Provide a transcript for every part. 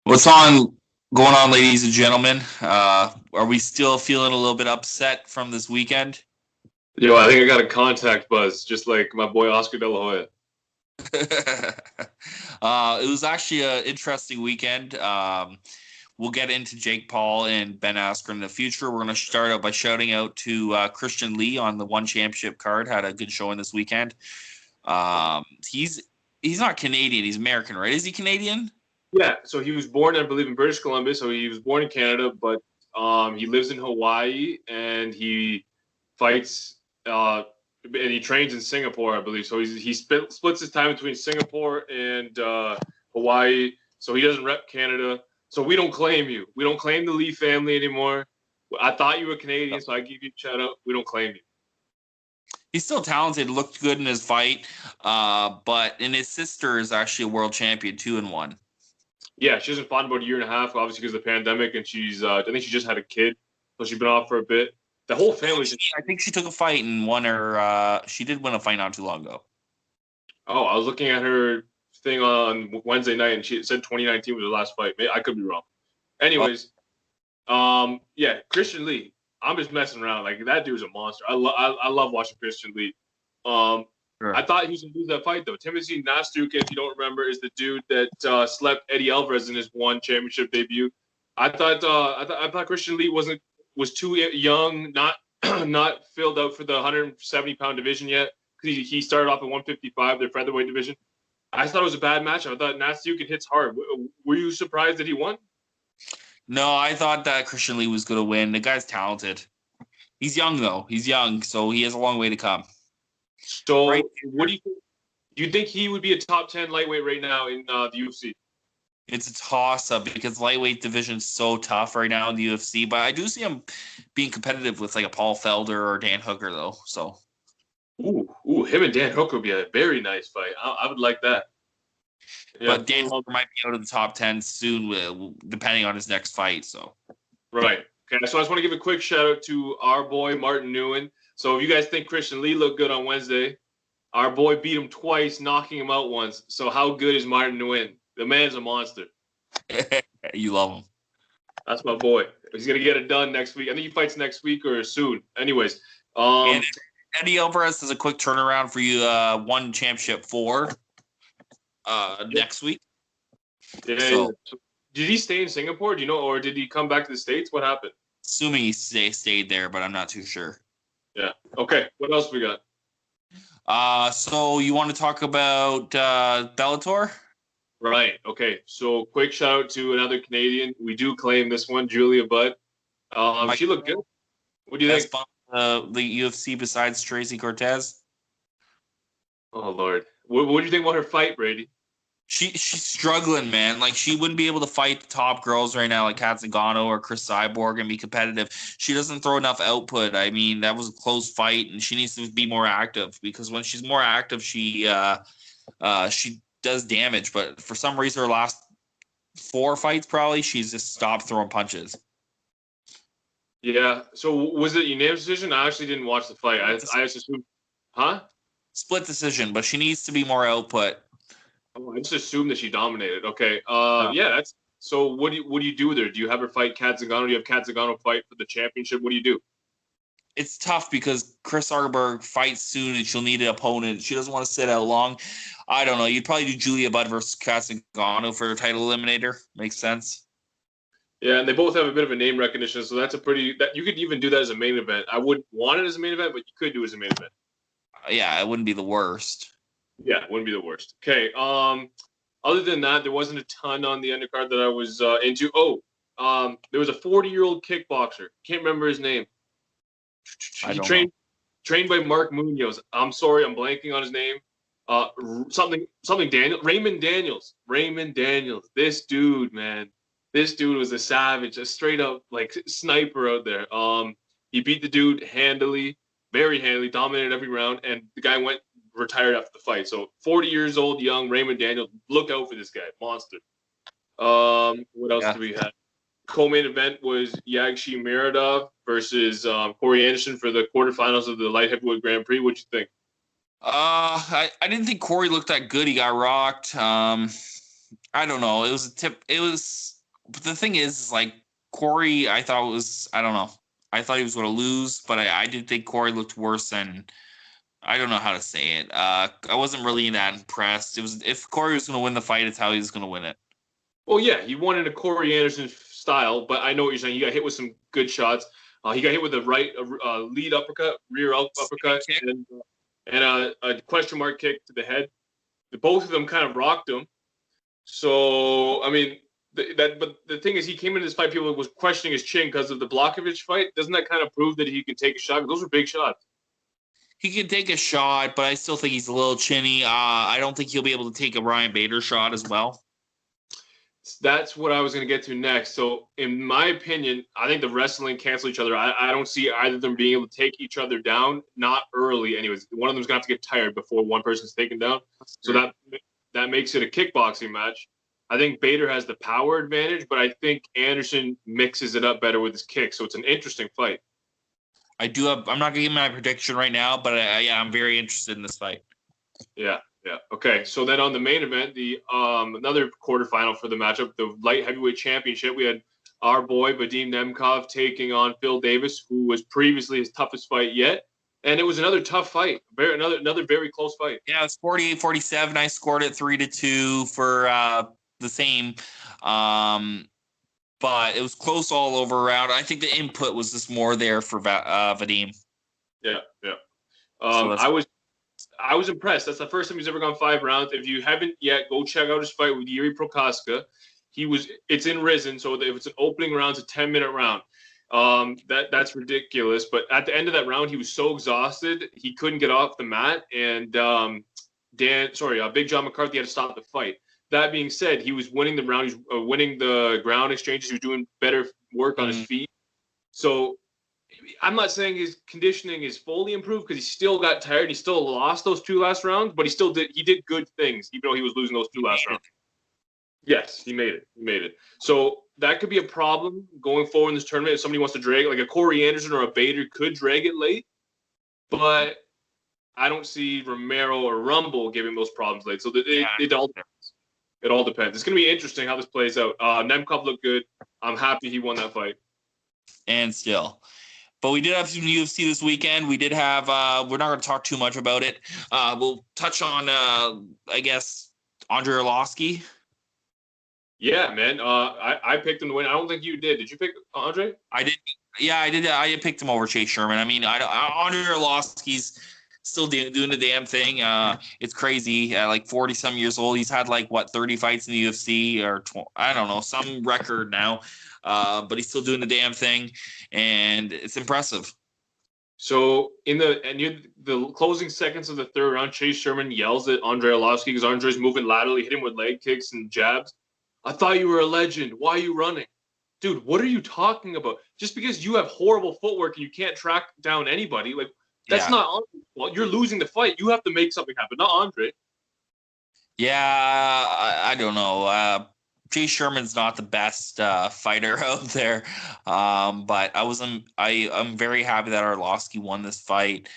What's on going on, ladies and gentlemen? Are we still feeling a little bit upset from this weekend? Yo, I think I got a contact buzz, just like my boy Oscar De La Hoya. It was actually an interesting weekend. We'll get into Jake Paul and Ben Askren in the future. We're going to start out by shouting out to Christian Lee on the One Championship card. Had a good showing this weekend. He's not Canadian. He's American, right? Is he Canadian? Yeah, so he was born, I believe, in British Columbia. So he was born in Canada, but he lives in Hawaii and he fights and he trains in Singapore, I believe. So he splits his time between Singapore and Hawaii. So he doesn't rep Canada. So we don't claim you. We don't claim the Lee family anymore. I thought you were Canadian, so I give you a shout out. We don't claim you. He's still talented, looked good in his fight, and his sister is actually a world champion, 2-1. Yeah, she hasn't fought in about a year and a half, obviously because of the pandemic, and she's I think she just had a kid, so she's been off for a bit. The whole family. I think she took a fight and won her. She did win a fight not too long ago. Oh, I was looking at her thing on Wednesday night, and she said 2019 was her last fight. I could be wrong. Anyways, yeah, Christian Lee. I'm just messing around. Like, that dude's a monster. I love watching Christian Lee. Sure. I thought he was going to lose that fight, though. Timothy Nastuka, if you don't remember, is the dude that slept Eddie Alvarez in his one championship debut. I thought Christian Lee was too young, not filled out for the 170-pound division yet. He started off at 155, their featherweight division. I thought it was a bad matchup. I thought Nastuka hits hard. Were you surprised that he won? No, I thought that Christian Lee was going to win. The guy's talented. He's young, though. He's young, so he has a long way to come. So, right. What do you think? Do you think he would be a top 10 lightweight right now in the UFC? It's a toss-up because lightweight division is so tough right now in the UFC. But I do see him being competitive with like a Paul Felder or Dan Hooker, though. So, him and Dan Hooker would be a very nice fight. I would like that. Yeah. But Dan Hooker might be out of the top 10 soon, depending on his next fight. So, right. Okay. So I just want to give a quick shout out to our boy Martin Nguyen. So if you guys think Christian Lee looked good on Wednesday, our boy beat him twice, knocking him out once. So how good is Martin Nguyen? The man's a monster. You love him. That's my boy. He's gonna get it done next week. I think he fights next week or soon. Anyways, and Eddie Alvarez is a quick turnaround for you. One championship 4 next week. Yeah. So, did he stay in Singapore? Do you know, or did he come back to the States? What happened? Assuming he stayed there, but I'm not too sure. Yeah. Okay. What else we got? So you want to talk about Bellator? Right. Okay. So quick shout out to another Canadian. We do claim this one, Julia Budd. She looked good. What do you think? The UFC besides Tracy Cortez? Oh Lord. What do you think about her fight, Brady? She's struggling, man. Like, she wouldn't be able to fight the top girls right now, like Kat Zingano or Chris Cyborg, and be competitive. She doesn't throw enough output. I mean, that was a close fight, and she needs to be more active because when she's more active, she does damage. But for some reason, her last 4 fights, probably, she's just stopped throwing punches. Yeah. So was it unanimous decision? I actually didn't watch the fight. I just assumed, huh? Split decision, but she needs to be more output. I just assumed that she dominated. Okay. Yeah. That's so. What do you do with her? Do you have her fight Kat Zingano? Do you have Kat Zingano fight for the championship? What do you do? It's tough because Chris Arberg fights soon and she'll need an opponent. She doesn't want to sit out long. I don't know. You'd probably do Julia Budd versus Kat Zingano for a title eliminator. Makes sense. Yeah, and they both have a bit of a name recognition, so that's you could even do that as a main event. I wouldn't want it as a main event, but you could do it as a main event. Yeah, it wouldn't be the worst. Yeah, it wouldn't be the worst. Okay. Other than that, there wasn't a ton on the undercard that I was into. There was a 40-year-old kickboxer. Can't remember his name. He trained by Mark Munoz. I'm sorry, I'm blanking on his name. Something Daniel. Raymond Daniels. Raymond Daniels. This dude, man. This dude was a savage, a straight up like sniper out there. He beat the dude handily, very handily, dominated every round, and the guy retired after the fight. So 40 years old, young Raymond Daniels. Look out for this guy, monster. What else do we have? Co-main event was Yagshi Miradov versus Corey Anderson for the quarterfinals of the light heavyweight Grand Prix. What'd you think? I didn't think Corey looked that good. He got rocked. I don't know. It was but the thing is, like, Corey, I thought was, I don't know. I thought he was going to lose, but I did think Corey looked worse than, I don't know how to say it. I wasn't really that impressed. It was, if Corey was going to win the fight, it's how he was going to win it. Well, yeah, he won in a Corey Anderson style, but I know what you're saying. He got hit with some good shots. He got hit with a right lead uppercut, rear uppercut, and a question mark kick to the head. Both of them kind of rocked him. So, I mean, but the thing is, he came into this fight, people was questioning his chin because of the Blachowicz fight. Doesn't that kind of prove that he can take a shot? Those were big shots. He can take a shot, but I still think he's a little chinny. I don't think he'll be able to take a Ryan Bader shot as well. That's what I was going to get to next. So, in my opinion, I think the wrestling cancel each other. I don't see either of them being able to take each other down, not early. Anyways, one of them's going to have to get tired before one person's taken down. So that makes it a kickboxing match. I think Bader has the power advantage, but I think Anderson mixes it up better with his kick. So it's an interesting fight. I'm not going to give my prediction right now, but yeah, I'm very interested in this fight. Yeah. Okay. So then on the main event, the another quarterfinal for the matchup, the light heavyweight championship, we had our boy Vadim Nemkov taking on Phil Davis, who was previously his toughest fight yet. And it was another tough fight. Another very close fight. Yeah, it was 48-47. I scored it 3-2 for the same. But it was close all over around. I think the input was just more there for Vadim. Yeah. I was impressed. That's the first time he's ever gone 5 rounds. If you haven't yet, go check out his fight with Yuri Prokaska. It's in Risen, so if it's an opening round, it's a 10-minute round. That's ridiculous. But at the end of that round, he was so exhausted he couldn't get off the mat, and Big John McCarthy had to stop the fight. That being said, he was winning the round. He was winning the ground exchanges. He was doing better work on his feet. So I'm not saying his conditioning is fully improved because he still got tired. He still lost those 2 last rounds, but he did good things, even though he was losing those 2 last rounds. Yes, he made it. So that could be a problem going forward in this tournament if somebody wants to drag, like a Corey Anderson or a Bader could drag it late. But I don't see Romero or Rumble giving those problems late. So it all depends. It all depends. It's going to be interesting how this plays out. Nemkov looked good. I'm happy he won that fight. And still. But we did have some UFC this weekend. We did have, we're not going to talk too much about it. We'll touch on, I guess, Andrei Arlovski. Yeah, man. I picked him to win. I don't think you did. Did you pick Andre? I did. Yeah, I did. I picked him over Chase Sherman. I mean, Andrei Arlovski's still doing the damn thing. It's crazy. At like 40-some years old, he's had like 30 fights in the UFC or I don't know, some record now. But he's still doing the damn thing, and it's impressive. So the closing seconds of the 3rd round, Chase Sherman yells at Andrei Arlovski because Andrei's moving laterally, hit him with leg kicks and jabs. I thought you were a legend. Why are you running? Dude, what are you talking about? Just because you have horrible footwork and you can't track down anybody, like that's not Andre's fault. You're losing the fight. You have to make something happen, not Andre. Yeah, I don't know. Chase Sherman's not the best fighter out there, but I'm very happy that Arlovski won this fight.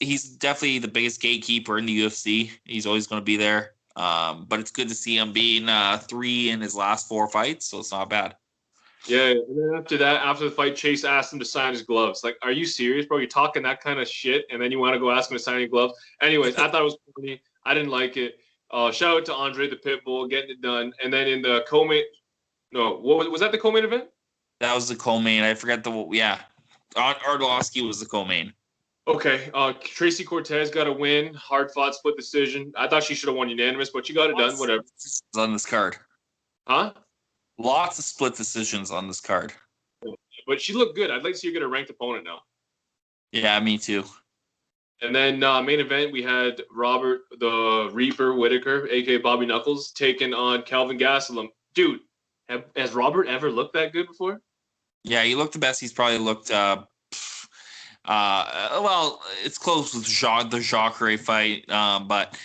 He's definitely the biggest gatekeeper in the UFC. He's always going to be there. But it's good to see him being 3 in his last 4 fights, so it's not bad. Yeah, and then after the fight, Chase asked him to sign his gloves. Like, are you serious, bro? You're talking that kind of shit, and then you want to go ask him to sign your gloves? Anyways, I thought it was funny. I didn't like it. Shout out to Andre the Pitbull getting it done. And then in the co-main, no, what was that the co-main event? That was the co-main. I forget Arlovski was the co-main. Okay, Tracy Cortez got a win, hard-fought split decision. I thought she should have won unanimous, but she got it done. Whatever. On this card, huh? Lots of split decisions on this card. But she looked good. I'd like to see her get a ranked opponent now. Yeah, me too. And then main event, we had Robert the Reaper Whitaker, a.k.a. Bobby Knuckles, taking on Calvin Gastelum. Dude, has Robert ever looked that good before? Yeah, he looked the best he's probably looked. Well, it's close with the Jacare fight, but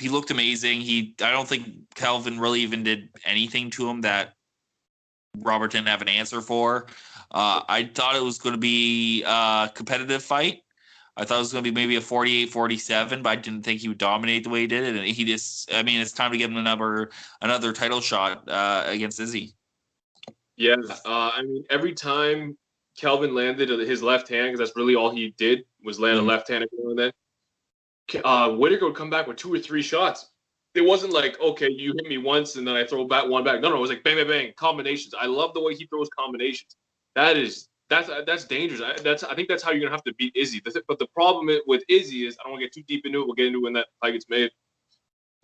he looked amazing. I don't think Calvin really even did anything to him that Robert didn't have an answer for. I thought it was going to be a competitive fight. I thought it was going to be maybe a 48-47, but I didn't think he would dominate the way he did it. And he just, I mean, it's time to give him another title shot against Izzy. Yeah, I mean, every time Kelvin landed his left hand, because that's really all he did was land a left hand every now and then. Whitaker would come back with 2 or 3 shots. It wasn't like, okay, you hit me once and then I throw back one back. No, it was like bang, bang, bang, combinations. I love the way he throws combinations. That's dangerous. I think that's how you're gonna have to beat Izzy. But the problem with Izzy is I don't want to get too deep into it. We'll get into it when that fight gets made.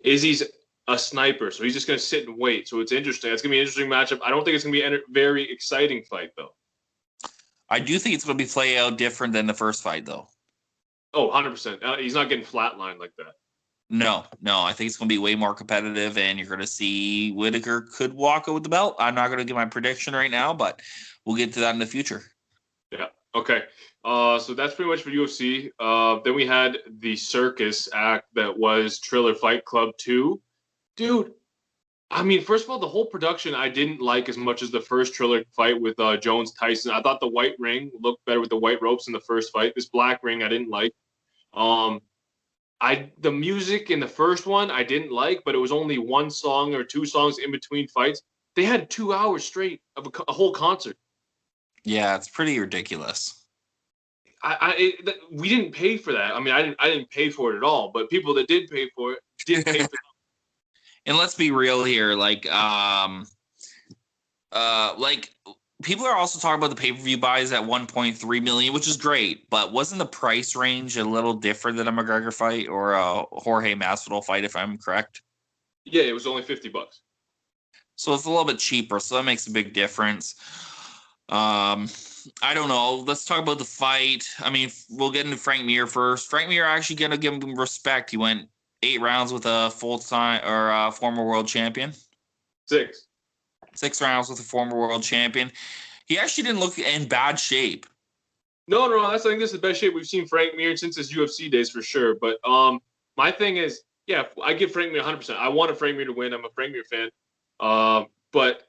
Izzy's a sniper, so he's just gonna sit and wait. So it's interesting. It's gonna be an interesting matchup. I don't think it's gonna be a very exciting fight though. I do think it's going to be play out different than the first fight, though. Oh, 100%. He's not getting flatlined like that. No. I think it's going to be way more competitive, and you're going to see Whitaker could walk out with the belt. I'm not going to give my prediction right now, but we'll get to that in the future. Yeah. Okay. So that's pretty much for UFC. Then we had the circus act that was Triller Fight Club 2. Dude, I mean, first of all, the whole production I didn't like as much as the first Triller fight with Jones Tyson. I thought the white ring looked better with the white ropes in the first fight. This black ring I didn't like. The music in the first one I didn't like, but it was only 1 song or 2 songs in between fights. They had 2 hours straight of a whole concert. Yeah, it's pretty ridiculous. We didn't pay for that. I mean, I didn't pay for it at all, but people that did pay for it did pay for it. And let's be real here, like people are also talking about the pay-per-view buys at 1.3 million, which is great, but wasn't the price range a little different than a McGregor fight or a Jorge Masvidal fight, if I'm correct? Yeah, it was only $50. So it's a little bit cheaper, so that makes a big difference. I don't know. Let's talk about the fight. I mean, we'll get into Frank Mir first. Frank Mir actually going to give him respect. He went 8 rounds with a full-time or former world champion. 6 rounds with a former world champion. He actually didn't look in bad shape. No, I think this is the best shape we've seen Frank Mir since his UFC days for sure. But my thing is, yeah, I give Frank Mir 100%. I want Frank Mir to win. I'm a Frank Mir fan. But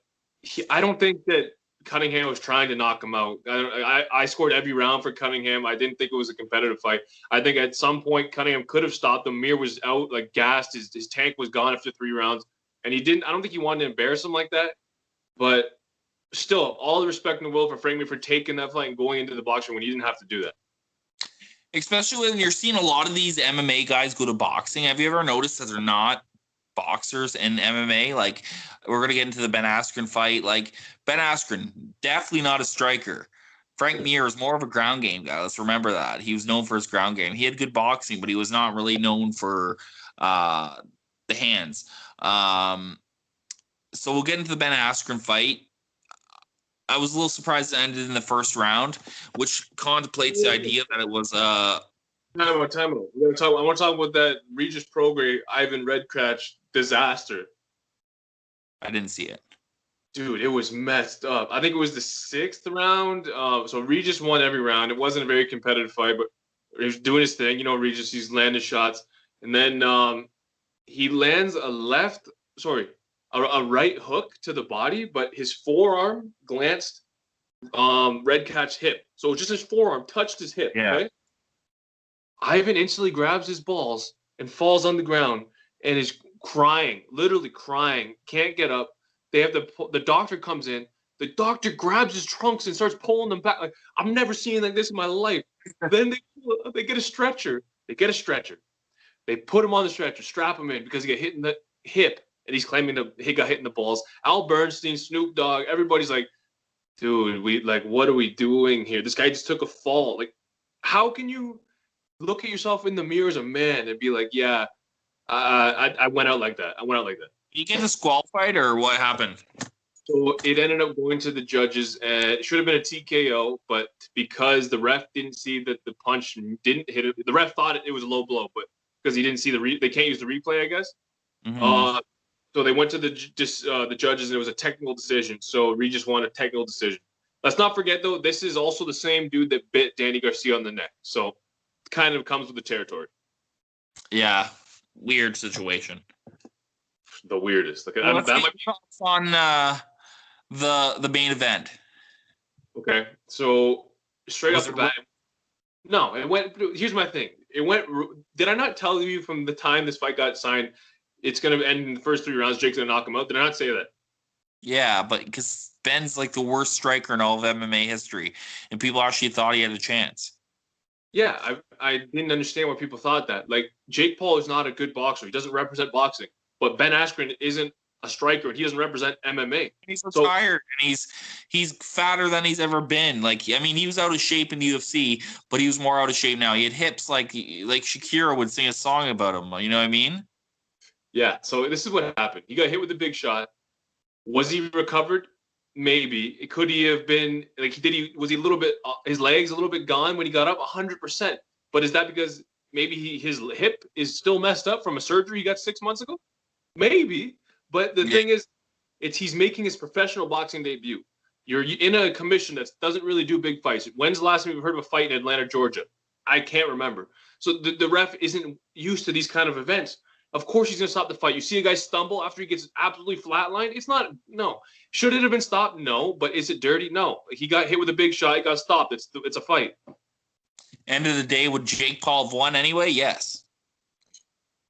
I don't think that Cunningham was trying to knock him out. I scored every round for Cunningham. I didn't think it was a competitive fight. I think at some point Cunningham could have stopped him. Mir was out, like gassed. His tank was gone after 3 rounds. And he didn't. I don't think he wanted to embarrass him like that. But still, all the respect in the world for Frank Mir for taking that fight and going into the boxing when he didn't have to do that. Especially when you're seeing a lot of these MMA guys go to boxing. Have you ever noticed that they're not boxers in MMA? Like, we're going to get into the Ben Askren fight. Like, Ben Askren, definitely not a striker. Frank Mir is more of a ground game guy. Let's remember that. He was known for his ground game. He had good boxing, but he was not really known for the hands. So we'll get into the Ben Askren fight. I was a little surprised it ended in the first round, which contemplates the idea that it was Time out. I want to talk about that Regis Prograis Ivan Redkach disaster. I didn't see it. Dude, it was messed up. I think it was the 6th round. So Regis won every round. It wasn't a very competitive fight, but he was doing his thing. You know, Regis, he's landing shots. And then he lands a right hook to the body, but his forearm glanced Redkach's hip. So just his forearm touched his hip. Yeah. Okay? Ivan instantly grabs his balls and falls on the ground and is crying, literally crying, can't get up. They have the doctor comes in. The doctor grabs his trunks and starts pulling them back. Like, I've never seen like this in my life. Then they get a stretcher. They put him on the stretcher, strap him in because he got hit in the hip. And he's claiming that he got hit in the balls. Al Bernstein, Snoop Dogg, everybody's like, dude, what are we doing here? This guy just took a fall. Like, how can you look at yourself in the mirror as a man and be like, yeah, I went out like that. Did you get disqualified or what happened? So it ended up going to the judges. It should have been a TKO, but because the ref didn't see that the punch didn't hit it, the ref thought it was a low blow, but because he didn't see they can't use the replay, I guess. Mm-hmm. So they went to the judges, and it was a technical decision. So Regis won a technical decision. Let's not forget, though, this is also the same dude that bit Danny Garcia on the neck. So it kind of comes with the territory. Yeah, weird situation. The weirdest. Okay, well, let's get on the main event. Okay, so straight off the bat, No, it went. Here's my thing. It went. Did I not tell you from the time this fight got signed, it's gonna end in the first 3 rounds? Jake's gonna knock him out. Did I not say that? Yeah, but because Ben's like the worst striker in all of MMA history, and people actually thought he had a chance. Yeah, I didn't understand why people thought that. Like Jake Paul is not a good boxer. He doesn't represent boxing. But Ben Askren isn't a striker, and he doesn't represent MMA. He's So retired, and he's fatter than he's ever been. Like, I mean, he was out of shape in the UFC, but he was more out of shape now. He had hips like Shakira would sing a song about him. You know what I mean? yeah, so this is what happened. He got hit with a big shot. Was he recovered? Maybe. Could he have been like was he a little bit his legs a little bit gone when he got up? 100%. But is that because maybe his hip is still messed up from a surgery he got 6 months ago? Maybe. But the thing is, he's making his professional boxing debut. You're in a commission that doesn't really do big fights. When's the last time you've heard of a fight in Atlanta, Georgia? I can't remember. So the ref isn't used to these kind of events. Of course he's going to stop the fight. You see a guy stumble after he gets absolutely flatlined? It's not, no. Should it have been stopped? No. But is it dirty? No. He got hit with a big shot. He got stopped. It's a fight. End of the day, would Jake Paul have won anyway? Yes.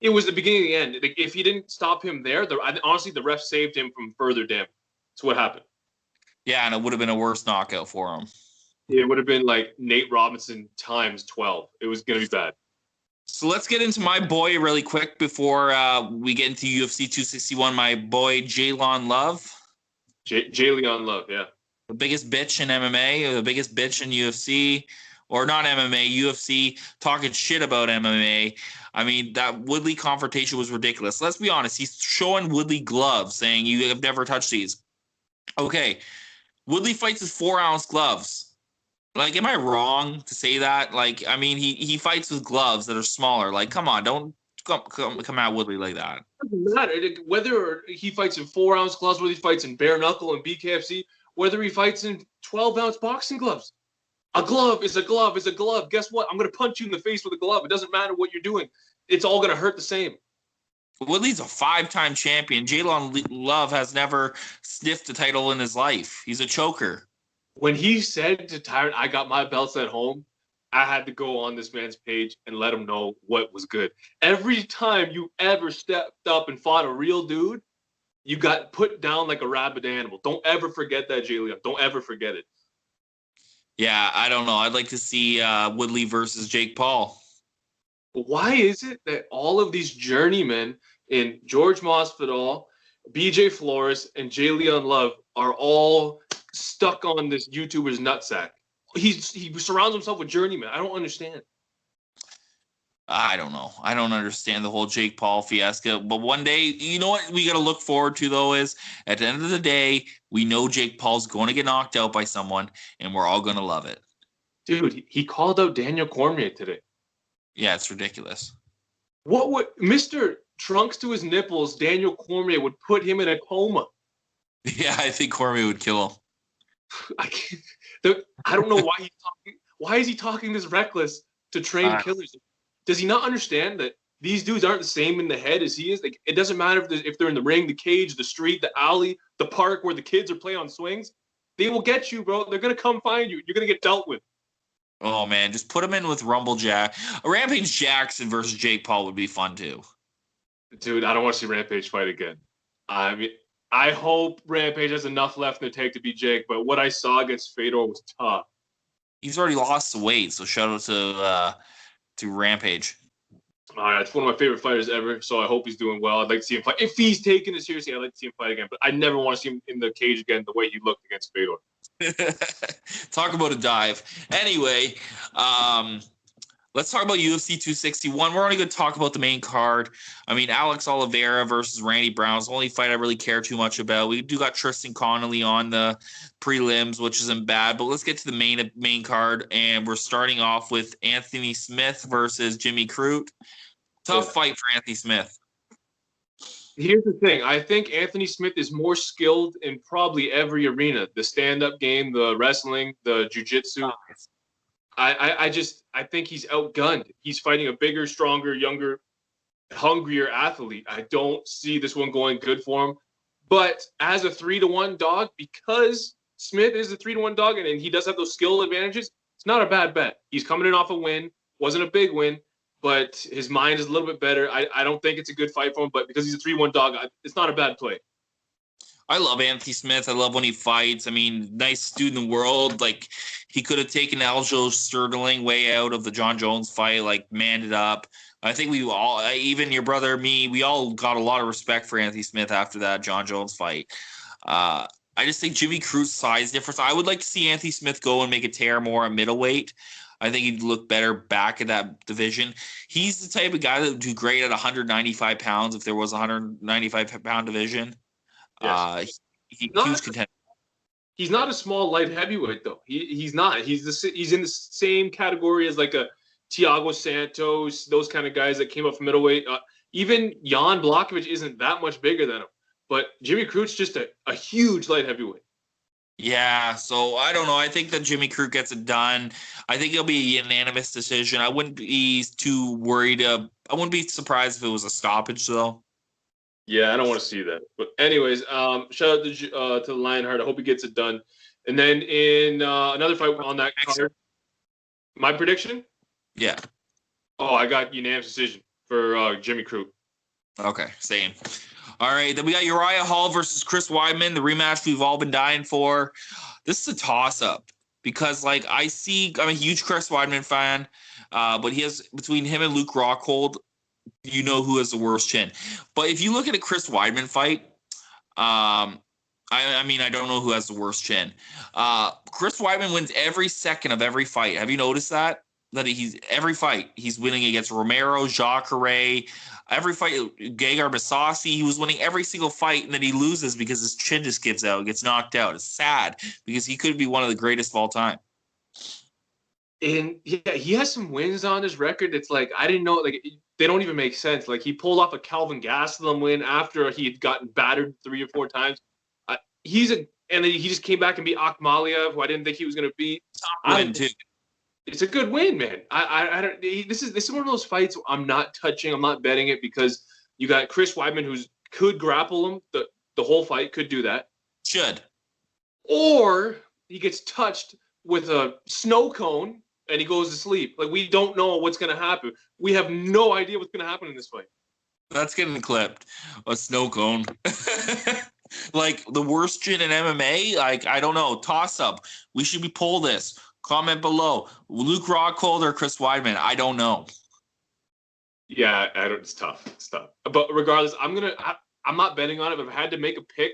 It was the beginning of the end. Like, if he didn't stop him there, honestly, the ref saved him from further damage. That's what happened. Yeah, and it would have been a worse knockout for him. It would have been like Nate Robinson times 12. It was going to be bad. So let's get into my boy really quick before we get into UFC 261. My boy, Jalon Love. Jalon Love, yeah. The biggest bitch in MMA, or the biggest bitch in UFC, or not MMA, UFC, talking shit about MMA. I mean, that Woodley confrontation was ridiculous. Let's be honest. He's showing Woodley gloves, saying, you have never touched these. Okay. Woodley fights with 4-ounce gloves. Like, am I wrong to say that? Like, I mean, he fights with gloves that are smaller. Like, come on, don't come at Woodley like that. It doesn't matter whether he fights in 4-ounce gloves, whether he fights in bare knuckle and BKFC, whether he fights in 12-ounce boxing gloves. A glove is a glove is a glove. Guess what? I'm going to punch you in the face with a glove. It doesn't matter what you're doing. It's all going to hurt the same. Woodley's a 5-time champion. Jalon Love has never sniffed a title in his life. He's a choker. When he said to Tyron, I got my belts at home, I had to go on this man's page and let him know what was good. Every time you ever stepped up and fought a real dude, you got put down like a rabid animal. Don't ever forget that, Jalon. Don't ever forget it. Yeah, I don't know. I'd like to see Woodley versus Jake Paul. Why is it that all of these journeymen in George Masvidal, BJ Flores, and Jalon Love are all stuck on this YouTuber's nutsack? He surrounds himself with journeymen. I don't understand. I don't know. I don't understand the whole Jake Paul fiasco. But one day, you know what we got to look forward to, though, is at the end of the day, we know Jake Paul's going to get knocked out by someone, and we're all going to love it. Dude, he called out Daniel Cormier today. Yeah, it's ridiculous. What would Mr. Trunks to his nipples, Daniel Cormier would put him in a coma? Yeah, I think Cormier would kill him. I don't know why he's talking. Why is he talking this reckless to train killers? Does he not understand that these dudes aren't the same in the head as he is? Like, it doesn't matter if they're in the ring, the cage, the street, the alley, the park where the kids are playing on swings. They will get you, bro. They're gonna come find you. You're gonna get dealt with. Oh man, just put him in with Rampage Jackson versus Jake Paul would be fun too. Dude, I don't want to see Rampage fight again. I mean, I hope Rampage has enough left in the tank to beat Jake, but what I saw against Fedor was tough. He's already lost the weight, so shout out to Rampage. All right, it's one of my favorite fighters ever, so I hope he's doing well. I'd like to see him fight. If he's taking it seriously, I'd like to see him fight again, but I never want to see him in the cage again the way he looked against Fedor. Talk about a dive. Anyway, let's talk about UFC 261. We're only going to talk about the main card. I mean, Alex Oliveira versus Randy Brown is the only fight I really care too much about. We do got Tristan Connolly on the prelims, which isn't bad, but let's get to the main card, and we're starting off with Anthony Smith versus Jimmy Crute. Tough fight for Anthony Smith. Here's the thing. I think Anthony Smith is more skilled in probably every arena. The stand-up game, the wrestling, the jiu-jitsu. I think he's outgunned. He's fighting a bigger, stronger, younger, hungrier athlete. I don't see this one going good for him. But as a 3-1 dog, because Smith is a 3-1 dog and he does have those skill advantages, It's not a bad bet. He's coming in off a win. Wasn't a big win, but his mind is a little bit better. I don't think it's a good fight for him, but because he's a 3-1 dog, it's not a bad play. I love Anthony Smith. I love when he fights. I mean, nice dude in the world. Like, he could have taken Aljo Sterling way out of the John Jones fight, like, manned it up. I think we all, even your brother, me, we all got a lot of respect for Anthony Smith after that John Jones fight. I just think Jimmy Cruz size difference. I would like to see Anthony Smith go and make a tear more at middleweight. I think he'd look better back in that division. He's the type of guy that would do great at 195 pounds if there was a 195 pound division. Yes. He was contender. He's not a small light heavyweight though. He's not. He's in the same category as like a Thiago Santos, those kind of guys that came up from middleweight. Even Jan Blachowicz isn't that much bigger than him. But Jimmy Cruz just a huge light heavyweight. Yeah, so I don't know. I think that Jimmy Cruz gets it done. I think it'll be a unanimous decision. I wouldn't be too worried. I wouldn't be surprised if it was a stoppage though. Yeah, I don't want to see that. But anyways, shout out to the Lionheart. I hope he gets it done. And then in another fight on that card, my prediction? Yeah. Oh, I got unanimous decision for Jimmy Cruz. Okay, same. All right, then we got Uriah Hall versus Chris Weidman, the rematch we've all been dying for. This is a toss-up because, like, I'm a huge Chris Weidman fan, but he has, between him and Luke Rockhold, you know who has the worst chin. But if you look at a Chris Weidman fight, I mean, I don't know who has the worst chin. Chris Weidman wins every second of every fight. Have you noticed that? That every fight he's winning against Romero, Jacare, every fight, Gegard Mousasi, he was winning every single fight, and then he loses because his chin just gives out, gets knocked out. It's sad because he could be one of the greatest of all time. And yeah, he has some wins on his record. It's like, I didn't know, like, they don't even make sense. Like, he pulled off a Calvin Gastelum win after he had gotten battered 3 or 4 times. And then he just came back and beat Akhmaliev, who I didn't think he was going to beat. Win too. It's a good win, man. I don't. This is one of those fights I'm not touching. I'm not betting it because you got Chris Weidman who could grapple him the whole fight, could do that. Should. Or he gets touched with a snow cone and he goes to sleep. Like, we don't know what's going to happen. We have no idea what's going to happen in this fight. That's getting clipped. A snow cone. Like, the worst chin in MMA? Like, I don't know. Toss up. We should pull this. Comment below. Luke Rockhold or Chris Weidman? I don't know. Yeah, it's tough. It's tough. But regardless, I'm not betting on it. But if I had to make a pick,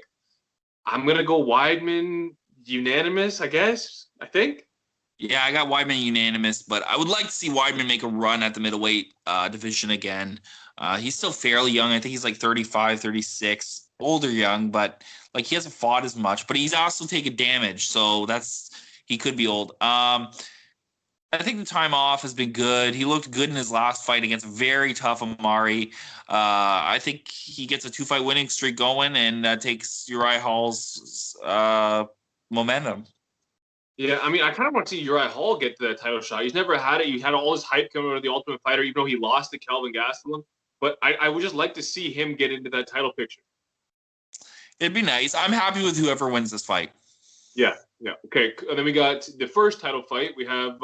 I'm gonna go Weidman unanimous. I guess. I think. Yeah, I got Weidman unanimous, but I would like to see Weidman make a run at the middleweight division again. He's still fairly young. I think he's like 35, 36. Older young, but like he hasn't fought as much. But he's also taken damage, so he could be old. I think the time off has been good. He looked good in his last fight against a very tough Amari. I think he gets a 2-fight winning streak going and takes Uriah Hall's momentum. Yeah, I mean, I kind of want to see Uriah Hall get to that title shot. He's never had it. He had all this hype coming out of the Ultimate Fighter, even though he lost to Kelvin Gastelum. But I would just like to see him get into that title picture. It'd be nice. I'm happy with whoever wins this fight. Yeah. Okay, and then we got the first title fight. We have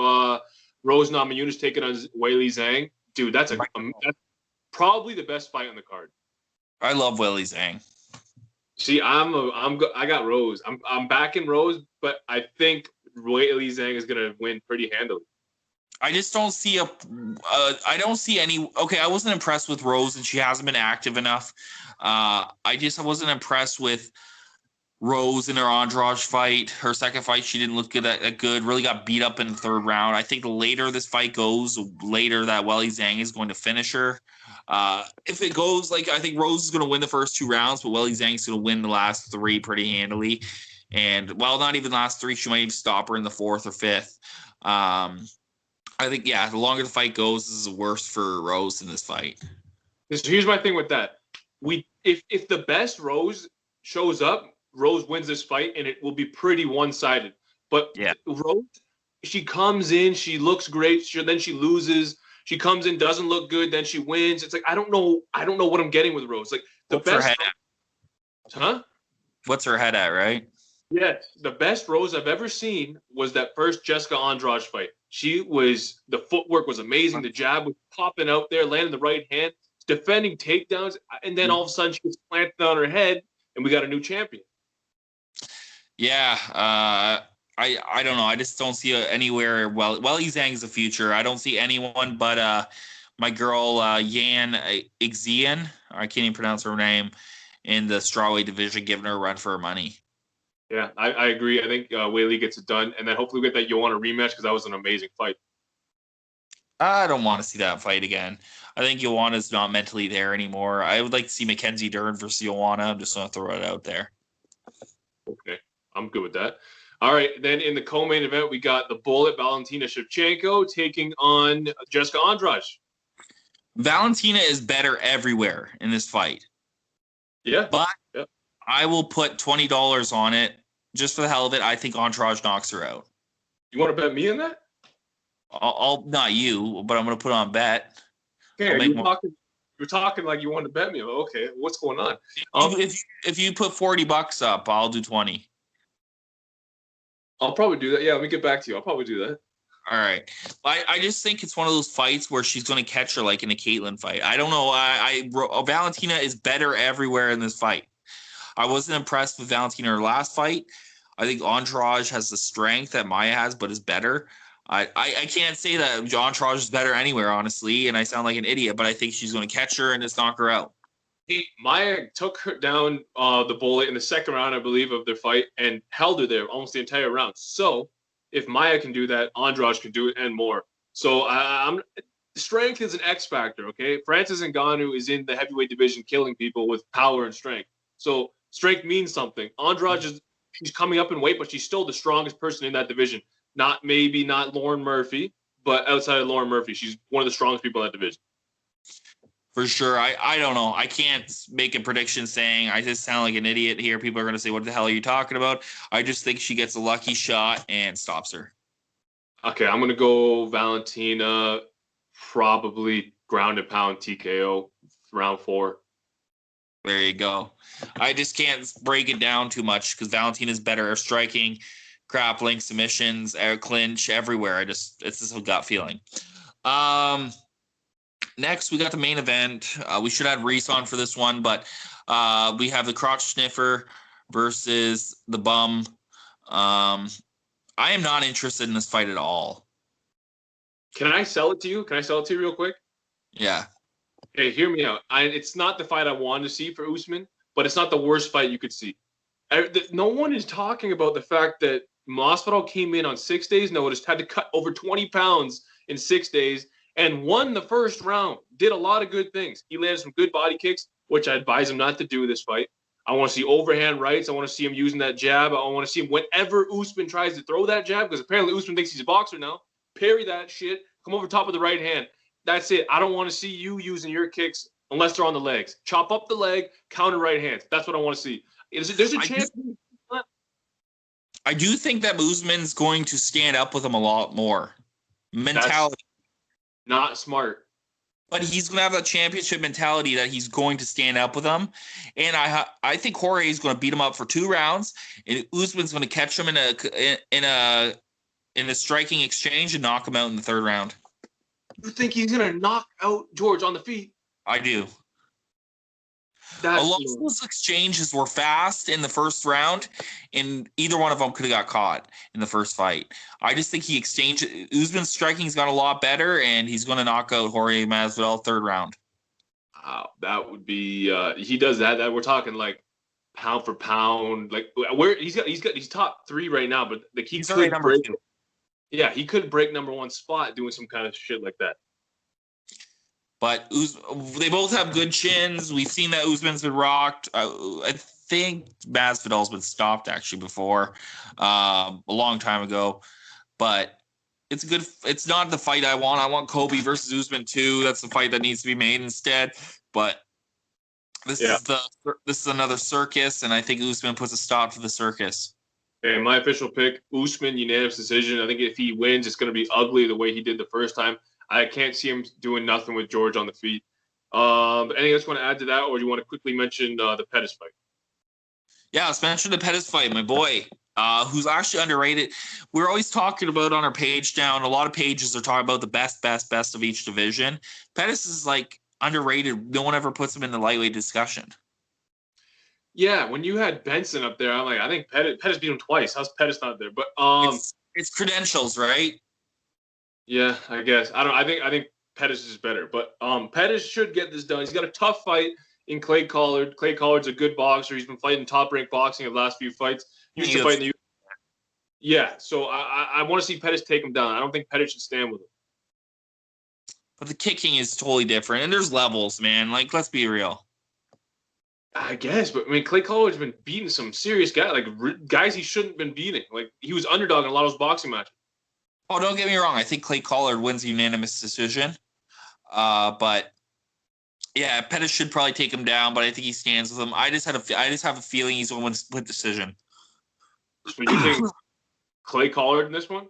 Rose Namajunas taking on Weili Zhang. Dude, that's probably the best fight on the card. I love Weili Zhang. See, I got Rose. I'm backing Rose, but I think Weili Zhang is gonna win pretty handily. I just don't see I don't see any. Okay, I wasn't impressed with Rose, and she hasn't been active enough. I wasn't impressed with Rose in her Andrade fight. Her second fight, she didn't look good. Really got beat up in the 3rd round. I think the later this fight goes, the later that Weili Zhang is going to finish her. If it goes, like, I think Rose is going to win the first 2 rounds, but Weili Zhang is going to win the last 3 pretty handily. And, well, not even the last 3. She might even stop her in the 4th or 5th. I think, yeah, the longer the fight goes, this is the worst for Rose in this fight. So here's my thing with that. If the best Rose shows up, Rose wins this fight, and it will be pretty one-sided. But yeah, Rose, she comes in, she looks great, then she loses. She comes in, doesn't look good, then she wins. It's like I don't know what I'm getting with Rose. Like the What's best. Her head at? Huh? What's her head at, right? Yes, the best Rose I've ever seen was that first Jessica Andrade fight. The footwork was amazing. The jab was popping out there, landing the right hand, defending takedowns, and then all of a sudden she gets planted on her head, and we got a new champion. Yeah, I don't know. I just don't see anywhere. Well, Zhang is the future. I don't see anyone but my girl Yan Xian. I can't even pronounce her name in the strawweight division, giving her a run for her money. Yeah, I agree. I think Weili gets it done, and then hopefully we get that Joanna rematch because that was an amazing fight. I don't want to see that fight again. I think Joanna's not mentally there anymore. I would like to see Mackenzie Dern versus Joanna. I'm just going to throw it out there. Okay, I'm good with that. All right, then in the co-main event, we got the Bullet Valentina Shevchenko taking on Jessica Andrade. Valentina is better everywhere in this fight. Yeah. But I will put $20 on it just for the hell of it. I think Andrade knocks her out. You want to bet me on that? I'll not you, but I'm going to put on a bet. Okay, you're talking like you want to bet me. Okay, what's going on? If you put $40 up, I'll do 20. I'll probably do that. Yeah, let me get back to you. I'll probably do that. All right. I just think it's one of those fights where she's going to catch her like in a Caitlyn fight. I don't know. Valentina is better everywhere in this fight. I wasn't impressed with Valentina in her last fight. I think Andrade has the strength that Maya has, but is better. I can't say that Andrade is better anywhere, honestly, and I sound like an idiot, but I think she's going to catch her and just knock her out. Maya took her down the Bullet in the second round, I believe, of their fight and held her there almost the entire round. So if Maya can do that, Andrade can do it and more. So strength is an X factor, okay? Francis Ngannou is in the heavyweight division killing people with power and strength. So strength means something. Andrade she's coming up in weight, but she's still the strongest person in that division. Not Lauren Murphy, but outside of Lauren Murphy, she's one of the strongest people in that division. For sure. I don't know. I can't make a prediction saying I just sound like an idiot here. People are going to say, what the hell are you talking about? I just think she gets a lucky shot and stops her. Okay, I'm going to go Valentina, probably ground and pound TKO, round 4. There you go. I just can't break it down too much because Valentina's better at striking, grappling, submissions, air clinch, everywhere. It's just a gut feeling. Next, we got the main event. We should have Reese on for this one, but we have the crotch sniffer versus the bum. I am not interested in this fight at all. Can I sell it to you? Can I sell it to you real quick? Yeah. Hey, hear me out. It's not the fight I wanted to see for Usman, but it's not the worst fight you could see. No one is talking about the fact that Masvidal came in on 6 days' notice, had to cut over 20 pounds in 6 days, and won the first round. Did a lot of good things. He landed some good body kicks, which I advise him not to do this fight. I want to see overhand rights. I want to see him using that jab. I want to see him whenever Usman tries to throw that jab, because apparently Usman thinks he's a boxer now. Parry that shit. Come over top of the right hand. That's it. I don't want to see you using your kicks unless they're on the legs. Chop up the leg, counter right hands. That's what I want to see. There's a chance. I do think that Usman's going to stand up with him a lot more. Mentality. That's not smart. But he's going to have a championship mentality that he's going to stand up with him. And I think Jorge is going to beat him up for 2 rounds. And Usman's going to catch him in a striking exchange and knock him out in the 3rd round. You think he's going to knock out George on the feet? I do. A lot of those exchanges were fast in the 1st round, and either one of them could have got caught in the first fight. I just think Usman's striking's got a lot better, and he's going to knock out Jorge Masvidal 3rd round. That would be he does that. That we're talking like pound for pound, like where he's top 3 right now, but like he's could break. Yeah, he could break number 1 spot doing some kind of shit like that. But they both have good chins. We've seen that Usman's been rocked. I think Masvidal's been stopped actually before, a long time ago. But it's not the fight I want. I want Kobe versus Usman too. That's the fight that needs to be made instead. But this is another circus, and I think Usman puts a stop to the circus. Okay, my official pick, Usman, unanimous decision. I think if he wins, it's going to be ugly the way he did the first time. I can't see him doing nothing with George on the feet. Anything else you want to add to that, or do you want to quickly mention the Pettis fight? Yeah, let's mention the Pettis fight, my boy. who's actually underrated. We're always talking about on our page now, and a lot of pages are talking about the best of each division. Pettis is like underrated. No one ever puts him in the lightweight discussion. Yeah, when you had Benson up there, I'm like, I think Pettis beat him twice. How's Pettis not there? But it's credentials, right? Yeah, I guess. I think Pettis is better, but Pettis should get this done. He's got a tough fight in Clay Collard. Clay Collard's a good boxer. He's been fighting top-ranked boxing in the last few fights. Used to fight in the Yeah, so I want to see Pettis take him down. I don't think Pettis should stand with him. But the kicking is totally different, and there's levels, man. Like, let's be real. I guess, but I mean, Clay Collard's been beating some serious guys, like guys he shouldn't have been beating. Like he was underdog in a lot of those boxing matches. Oh, don't get me wrong. I think Clay Collard wins a unanimous decision. But yeah, Pettis should probably take him down, but I think he stands with him. I just have a feeling he's going to win split decision. So you think Clay Collard in this one?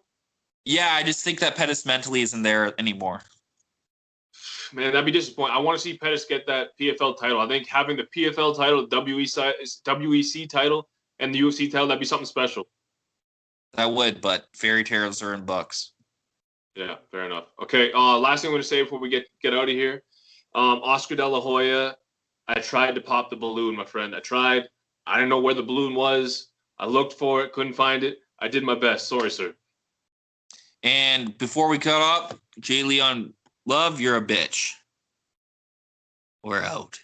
Yeah, I just think that Pettis mentally isn't there anymore. Man, that'd be disappointing. I want to see Pettis get that PFL title. I think having the PFL title, WEC title, and the UFC title, that'd be something special. That would, but fairy tales are in books. Yeah, fair enough. Okay, last thing I'm going to say before we get out of here. Oscar De La Hoya, I tried to pop the balloon, my friend. I tried. I didn't know where the balloon was. I looked for it, couldn't find it. I did my best. Sorry, sir. And before we cut up, J. Leon Love, you're a bitch. We're out.